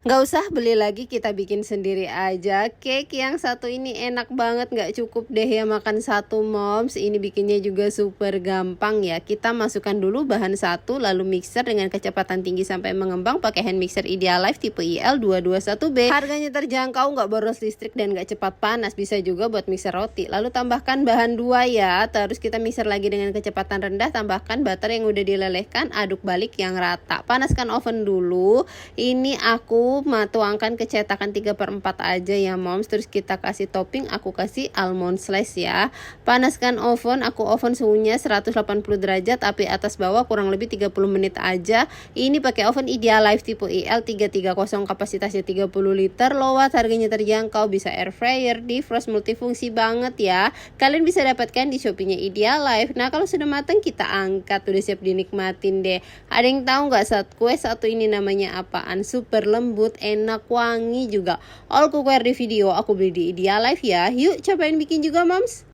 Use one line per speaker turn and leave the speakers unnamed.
Nggak usah beli lagi, kita bikin sendiri aja. Cake yang satu ini enak banget, nggak cukup deh ya makan satu moms. Ini bikinnya juga super gampang ya. Kita masukkan dulu bahan satu, lalu mixer dengan kecepatan tinggi sampai mengembang pakai hand mixer Idealife tipe IL221B. Harganya terjangkau, nggak boros listrik dan nggak cepat panas. Bisa juga buat mixer roti. Lalu tambahkan bahan 2 ya. Terus kita mixer lagi dengan kecepatan rendah, tambahkan butter yang udah dilelehkan, aduk balik yang rata. Panaskan oven dulu. Ini aku tuangkan ke cetakan 3/4 aja ya moms. Terus kita kasih topping, aku kasih almond slice ya. Panaskan oven, aku oven suhunya 180 derajat, api atas bawah kurang lebih 30 menit aja. Ini pakai oven Idealife tipe IL330, kapasitasnya 30 liter, low watt, harganya terjangkau, bisa air fryer, defrost, multifungsi banget ya. Kalian bisa dapatkan di Shopee-nya Idealife. Nah, kalau sudah matang kita angkat, udah siap dinikmatin deh. Ada yang tahu nggak kue satu ini namanya apaan? Super lembut, enak, wangi juga. All cookware di video aku beli di Idealife ya. Yuk cobain bikin juga moms.